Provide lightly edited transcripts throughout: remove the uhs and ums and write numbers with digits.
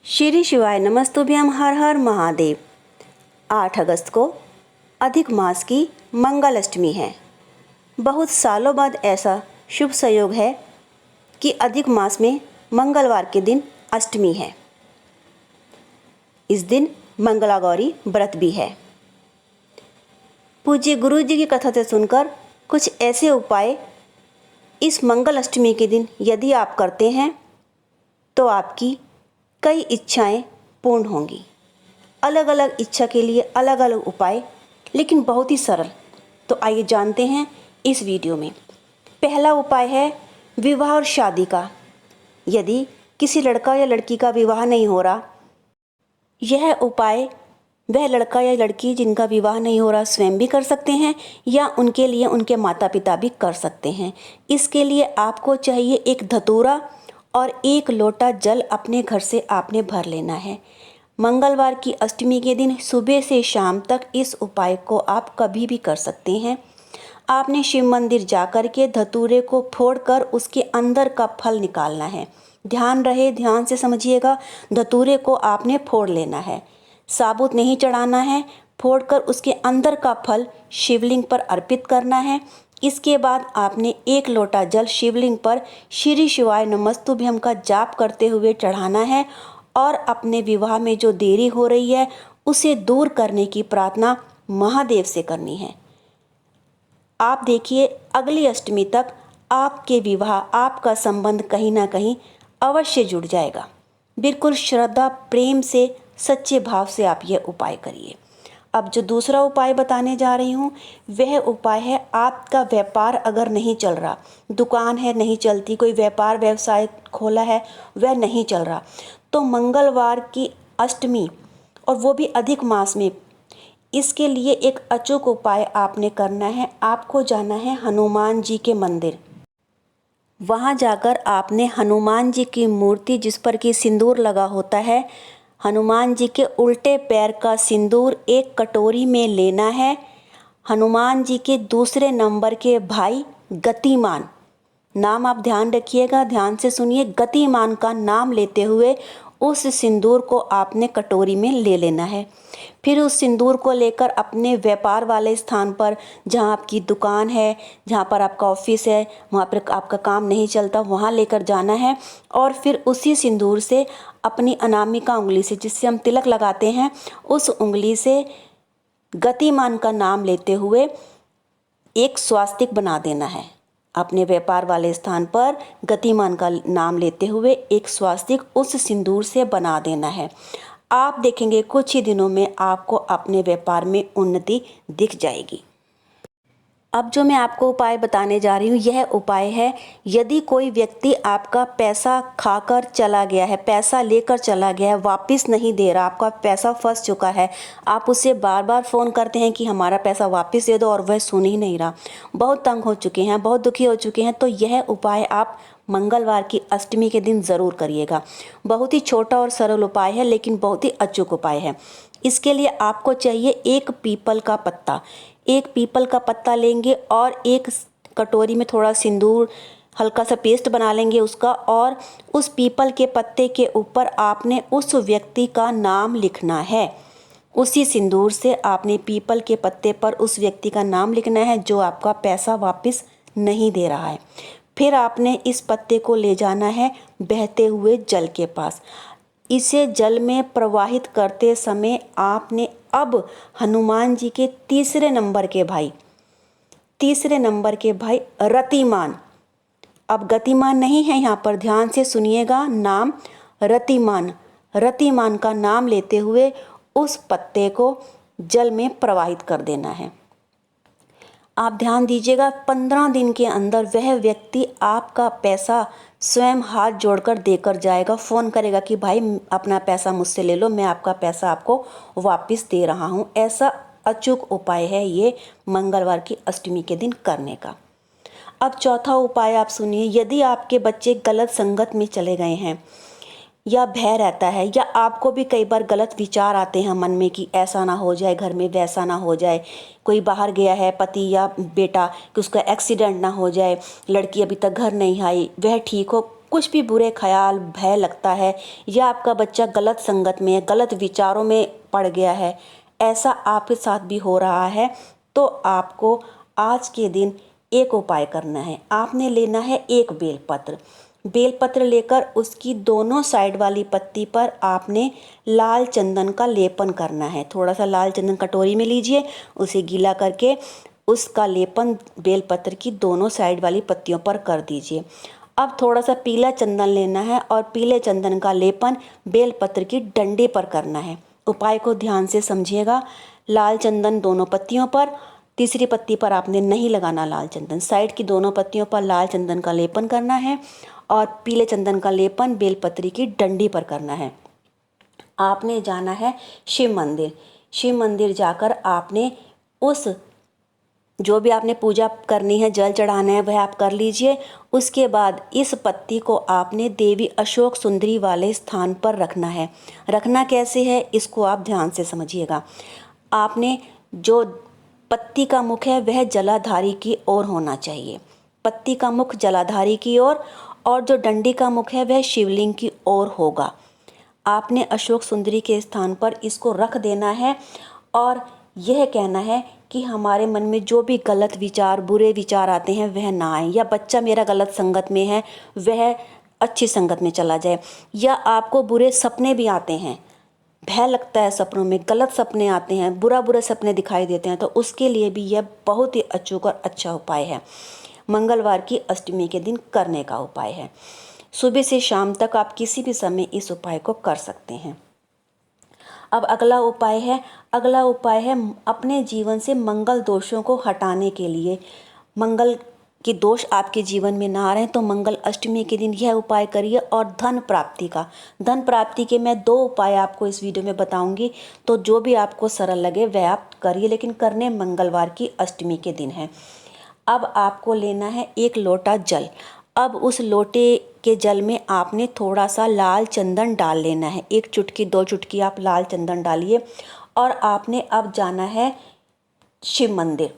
श्री शिवाय नमस्तुभ्यम, हर हर महादेव। 8 अगस्त को अधिक मास की मंगल अष्टमी है। बहुत सालों बाद ऐसा शुभ संयोग है कि अधिक मास में मंगलवार के दिन अष्टमी है। इस दिन मंगला गौरी व्रत भी है। पूज्य गुरु जी की कथा से सुनकर कुछ ऐसे उपाय इस मंगल अष्टमी के दिन यदि आप करते हैं तो आपकी कई इच्छाएं पूर्ण होंगी। अलग अलग इच्छा के लिए अलग अलग उपाय, लेकिन बहुत ही सरल। तो आइए जानते हैं इस वीडियो में। पहला उपाय है विवाह और शादी का। यदि किसी लड़का या लड़की का विवाह नहीं हो रहा, यह उपाय वह लड़का या लड़की जिनका विवाह नहीं हो रहा स्वयं भी कर सकते हैं या उनके लिए उनके माता पिता भी कर सकते हैं। इसके लिए आपको चाहिए एक धतूरा और 1 लोटा जल अपने घर से आपने भर लेना है। मंगलवार की अष्टमी के दिन सुबह से शाम तक इस उपाय को आप कभी भी कर सकते हैं। आपने शिव मंदिर जाकर के धतूरे को फोड़कर उसके अंदर का फल निकालना है। ध्यान रहे, ध्यान से समझिएगा। धतूरे को आपने फोड़ लेना है, साबुत नहीं चढ़ाना है। फोड़कर उसके अंदर का फल शिवलिंग पर अर्पित करना है। इसके बाद आपने 1 लोटा जल शिवलिंग पर श्री शिवाय नमस्तुभ्यम का जाप करते हुए चढ़ाना है और अपने विवाह में जो देरी हो रही है उसे दूर करने की प्रार्थना महादेव से करनी है। आप देखिए, अगली अष्टमी तक आपके विवाह, आपका संबंध कहीं ना कहीं अवश्य जुड़ जाएगा। बिल्कुल श्रद्धा, प्रेम से, सच्चे भाव से आप यह उपाय करिए। अब जो दूसरा उपाय बताने जा रही हूँ वह उपाय है, आपका व्यापार अगर नहीं चल रहा, दुकान है नहीं चलती, कोई व्यापार व्यवसाय खोला है वह नहीं चल रहा, तो मंगलवार की अष्टमी और वो भी अधिक मास में, इसके लिए एक अचूक उपाय आपने करना है। आपको जाना है हनुमान जी के मंदिर। वहाँ जाकर आपने हनुमान जी की मूर्ति जिस पर कि सिंदूर लगा होता है, हनुमान जी के उल्टे पैर का सिंदूर एक कटोरी में लेना है। हनुमान जी के दूसरे नंबर के भाई गतिमान, नाम आप ध्यान रखिएगा, ध्यान से सुनिए। गतिमान का नाम लेते हुए उस सिंदूर को आपने कटोरी में ले लेना है। फिर उस सिंदूर को लेकर अपने व्यापार वाले स्थान पर, जहाँ आपकी दुकान है, जहाँ पर आपका ऑफिस है, वहाँ पर आपका काम नहीं चलता, वहाँ लेकर जाना है। और फिर उसी सिंदूर से अपनी अनामिका उंगली से, जिससे हम तिलक लगाते हैं, उस उंगली से गतिमान का नाम लेते हुए एक स्वास्तिक बना देना है। अपने व्यापार वाले स्थान पर गतिमान का नाम लेते हुए एक स्वास्तिक उस सिंदूर से बना देना है। आप देखेंगे कुछ ही दिनों में आपको अपने व्यापार में उन्नति दिख जाएगी। अब जो मैं आपको उपाय बताने जा रही हूँ, यह उपाय है यदि कोई व्यक्ति आपका पैसा खाकर चला गया है, पैसा लेकर चला गया है, वापस नहीं दे रहा, आपका पैसा फंस चुका है, आप उसे बार बार फ़ोन करते हैं कि हमारा पैसा वापस दे दो और वह सुन ही नहीं रहा, बहुत तंग हो चुके हैं, बहुत दुखी हो चुके हैं, तो यह उपाय आप मंगलवार की अष्टमी के दिन ज़रूर करिएगा। बहुत ही छोटा और सरल उपाय है, लेकिन बहुत ही अचूक उपाय है। इसके लिए आपको चाहिए एक पीपल का पत्ता। एक पीपल का पत्ता लेंगे और एक कटोरी में थोड़ा सिंदूर, हल्का सा पेस्ट बना लेंगे उसका, और उस पीपल के पत्ते के ऊपर आपने उस व्यक्ति का नाम लिखना है। उसी सिंदूर से आपने पीपल के पत्ते पर उस व्यक्ति का नाम लिखना है जो आपका पैसा वापस नहीं दे रहा है। फिर आपने इस पत्ते को ले जाना है बहते हुए जल के पास। इसे जल में प्रवाहित करते समय आपने अब हनुमान जी के तीसरे नंबर के भाई रतिमान, अब गतिमान नहीं है यहाँ पर, ध्यान से सुनिएगा, नाम रतिमान का नाम लेते हुए उस पत्ते को जल में प्रवाहित कर देना है। आप ध्यान दीजिएगा, 15 दिन के अंदर वह व्यक्ति आपका पैसा स्वयं हाथ जोड़कर देकर जाएगा। फ़ोन करेगा कि भाई अपना पैसा मुझसे ले लो, मैं आपका पैसा आपको वापस दे रहा हूँ। ऐसा अचूक उपाय है ये मंगलवार की अष्टमी के दिन करने का। अब चौथा उपाय आप सुनिए। यदि आपके बच्चे गलत संगत में चले गए हैं या भय रहता है, या आपको भी कई बार गलत विचार आते हैं मन में कि ऐसा ना हो जाए घर में, वैसा ना हो जाए, कोई बाहर गया है पति या बेटा कि उसका एक्सीडेंट ना हो जाए, लड़की अभी तक घर नहीं आई, वह ठीक हो, कुछ भी बुरे ख्याल, भय लगता है या आपका बच्चा गलत संगत में है, गलत विचारों में पड़ गया है, ऐसा आपके साथ भी हो रहा है, तो आपको आज के दिन एक उपाय करना है। आपने लेना है एक बेलपत्र। बेलपत्र लेकर उसकी दोनों साइड वाली पत्ती पर आपने लाल चंदन का लेपन करना है। थोड़ा सा लाल चंदन कटोरी में लीजिए, उसे गीला करके उसका लेपन बेलपत्र की दोनों साइड वाली पत्तियों पर कर दीजिए। अब थोड़ा सा पीला चंदन लेना है और पीले चंदन का लेपन बेलपत्र की डंडे पर करना है। उपाय को ध्यान से समझिएगा। लाल चंदन दोनों पत्तियों पर, तीसरी पत्ती पर आपने नहीं लगाना लाल चंदन, साइड की दोनों पत्तियों पर लाल चंदन का लेपन करना है और पीले चंदन का लेपन बेलपत्री की डंडी पर करना है। आपने जाना है शिव मंदिर। शिव मंदिर जाकर आपने उस जो भी आपने पूजा करनी है, जल चढ़ाना है, वह आप कर लीजिए। उसके बाद इस पत्ती को आपने देवी अशोक सुंदरी वाले स्थान पर रखना है। रखना कैसे है, इसको आप ध्यान से समझिएगा। आपने जो पत्ती का मुख है वह जलाधारी की ओर होना चाहिए। पत्ती का मुख जलाधारी की ओर और जो डंडी का मुख है वह शिवलिंग की ओर होगा। आपने अशोक सुंदरी के स्थान पर इसको रख देना है और यह कहना है कि हमारे मन में जो भी गलत विचार, बुरे विचार आते हैं वह ना आए, या बच्चा मेरा गलत संगत में है वह अच्छी संगत में चला जाए, या आपको बुरे सपने भी आते हैं, भय लगता है सपनों में, गलत सपने आते हैं, बुरे सपने दिखाई देते हैं, तो उसके लिए भी यह बहुत ही अचूक और अच्छा उपाय है। मंगलवार की अष्टमी के दिन करने का उपाय है। सुबह से शाम तक आप किसी भी समय इस उपाय को कर सकते हैं। अब अगला उपाय है अपने जीवन से मंगल दोषों को हटाने के लिए। मंगल के दोष आपके जीवन में ना आ रहे तो मंगल अष्टमी के दिन यह उपाय करिए। और धन प्राप्ति के मैं 2 उपाय आपको इस वीडियो में बताऊंगी, तो जो भी आपको सरल लगे वह आप करिए, लेकिन करने मंगलवार की अष्टमी के दिन है। अब आपको लेना है 1 लोटा जल। अब उस लोटे के जल में आपने थोड़ा सा लाल चंदन डाल लेना है। 1 चुटकी 2 चुटकी आप लाल चंदन डालिए और आपने अब जाना है शिव मंदिर।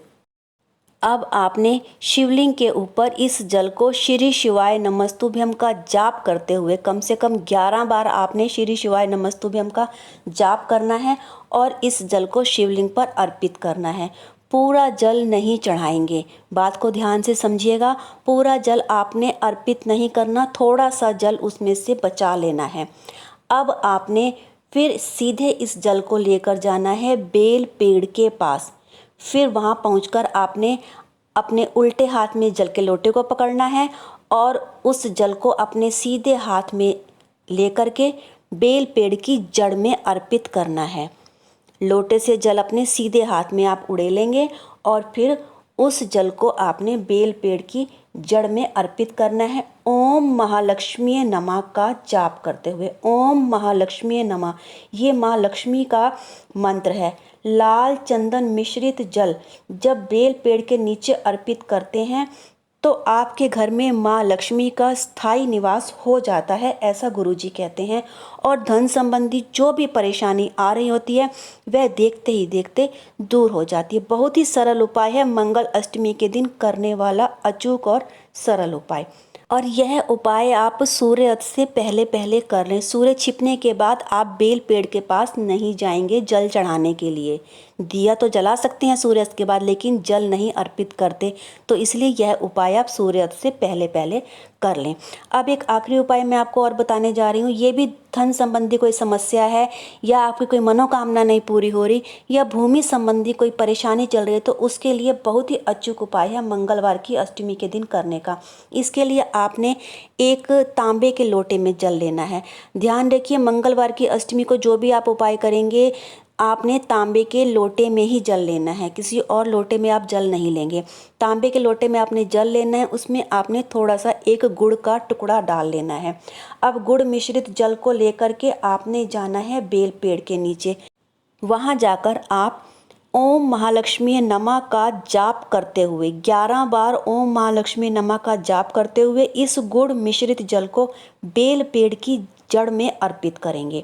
अब आपने शिवलिंग के ऊपर इस जल को श्री शिवाय नमस्तुभ्यम का जाप करते हुए कम से कम 11 बार आपने श्री शिवाय नमस्तुभ्यम का जाप करना है और इस जल को शिवलिंग पर अर्पित करना है। पूरा जल नहीं चढ़ाएंगे, बात को ध्यान से समझिएगा। पूरा जल आपने अर्पित नहीं करना, थोड़ा सा जल उसमें से बचा लेना है। अब आपने फिर सीधे इस जल को लेकर जाना है बेल पेड़ के पास। फिर वहाँ पहुंचकर आपने अपने उल्टे हाथ में जल के लोटे को पकड़ना है और उस जल को अपने सीधे हाथ में लेकर के बेल पेड़ की जड़ में अर्पित करना है। लोटे से जल अपने सीधे हाथ में आप उड़ेलेंगे और फिर उस जल को आपने बेल पेड़ की जड़ में अर्पित करना है। ओम महालक्ष्मी नमः का जाप करते हुए, ओम महालक्ष्मी नमः, ये माँ लक्ष्मी का मंत्र है। लाल चंदन मिश्रित जल जब बेल पेड़ के नीचे अर्पित करते हैं तो आपके घर में माँ लक्ष्मी का स्थायी निवास हो जाता है, ऐसा गुरुजी कहते हैं। और धन संबंधी जो भी परेशानी आ रही होती है वह देखते ही देखते दूर हो जाती है। बहुत ही सरल उपाय है, मंगल अष्टमी के दिन करने वाला अचूक और सरल उपाय। और यह उपाय आप सूर्यास्त से पहले कर लें। सूर्य छिपने के बाद आप बेल पेड़ के पास नहीं जाएंगे जल चढ़ाने के लिए। दिया तो जला सकते हैं सूर्यास्त के बाद, लेकिन जल नहीं अर्पित करते, तो इसलिए यह उपाय आप सूर्यास्त से पहले कर लें। अब एक आखिरी उपाय मैं आपको और बताने जा रही हूँ। ये भी धन संबंधी कोई समस्या है या आपकी कोई मनोकामना नहीं पूरी हो रही या भूमि संबंधी कोई परेशानी चल रही है, तो उसके लिए बहुत ही अचूक उपाय है मंगलवार की अष्टमी के दिन करने का। इसके लिए आपने एक तांबे के लोटे में जल लेना है। ध्यान रखिए, मंगलवार की अष्टमी को जो भी आप उपाय करेंगे आपने तांबे के लोटे में ही जल लेना है, किसी और लोटे में आप जल नहीं लेंगे। तांबे के लोटे में आपने जल लेना है, उसमें आपने थोड़ा सा एक गुड़ का टुकड़ा डाल लेना है। अब गुड़ मिश्रित जल को लेकर के आपने जाना है बेल पेड़ के नीचे। वहाँ जाकर आप ओम महालक्ष्मी नमः का जाप करते हुए 11 बार ओम महालक्ष्मी नमः का जाप करते हुए इस गुड़ मिश्रित जल को बेल पेड़ की जड़ में अर्पित करेंगे।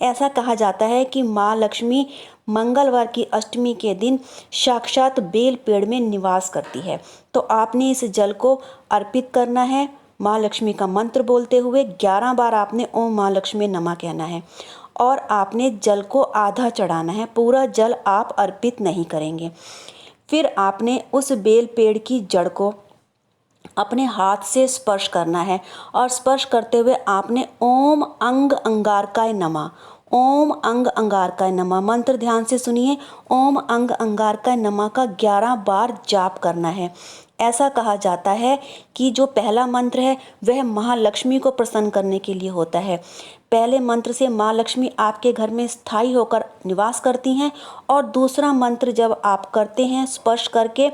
ऐसा कहा जाता है कि माँ लक्ष्मी मंगलवार की अष्टमी के दिन साक्षात बेल पेड़ में निवास करती है। तो आपने इस जल को अर्पित करना है माँ लक्ष्मी का मंत्र बोलते हुए 11 बार आपने ओम माँ लक्ष्मी नमः कहना है और आपने जल को आधा चढ़ाना है, पूरा जल आप अर्पित नहीं करेंगे। फिर आपने उस बेल पेड़ की जड़ को अपने हाथ से स्पर्श करना है और स्पर्श करते हुए आपने ओम अंग अंगारकाय नमः, ओम अंग अंगारकाय नमः मंत्र ध्यान से सुनिए। ओम अंग अंगारकाय नमः का 11 बार जाप करना है। ऐसा कहा जाता है कि जो पहला मंत्र है वह महालक्ष्मी को प्रसन्न करने के लिए होता है। पहले मंत्र से माँ लक्ष्मी आपके घर में स्थायी होकर निवास करती हैं और दूसरा मंत्र जब आप करते हैं स्पर्श करके,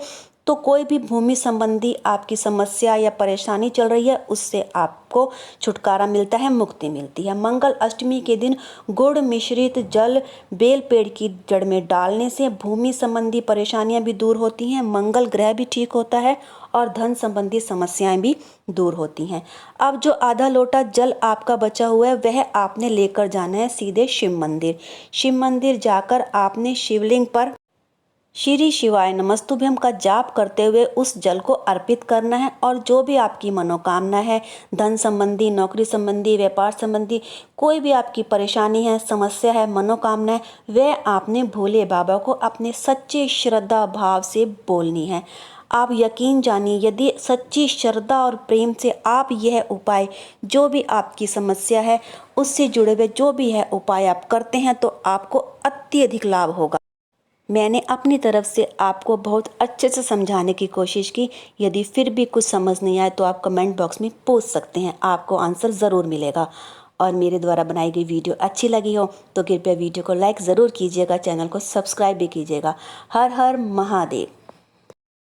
तो कोई भी भूमि संबंधी आपकी समस्या या परेशानी चल रही है उससे आपको छुटकारा मिलता है, मुक्ति मिलती है। मंगल अष्टमी के दिन गुड़ मिश्रित जल बेल पेड़ की जड़ में डालने से भूमि संबंधी परेशानियां भी दूर होती हैं, मंगल ग्रह भी ठीक होता है और धन संबंधी समस्याएं भी दूर होती हैं। अब जो आधा लोटा जल आपका बचा हुआ है वह आपने लेकर जाना है सीधे शिव मंदिर। शिव मंदिर जाकर आपने शिवलिंग पर श्री शिवाय नमस्तुभ्यम का जाप करते हुए उस जल को अर्पित करना है और जो भी आपकी मनोकामना है, धन संबंधी, नौकरी संबंधी, व्यापार संबंधी, कोई भी आपकी परेशानी है, समस्या है, मनोकामना है, वह आपने भोले बाबा को अपने सच्चे श्रद्धा भाव से बोलनी है। आप यकीन जानिए, यदि सच्ची श्रद्धा और प्रेम से आप यह उपाय, जो भी आपकी समस्या है उससे जुड़े हुए जो भी है उपाय आप करते हैं तो आपको अत्यधिक लाभ होगा। मैंने अपनी तरफ से आपको बहुत अच्छे से समझाने की कोशिश की। यदि फिर भी कुछ समझ नहीं आए तो आप कमेंट बॉक्स में पूछ सकते हैं, आपको आंसर ज़रूर मिलेगा। और मेरे द्वारा बनाई गई वीडियो अच्छी लगी हो तो कृपया वीडियो को लाइक ज़रूर कीजिएगा, चैनल को सब्सक्राइब भी कीजिएगा। हर हर महादेव।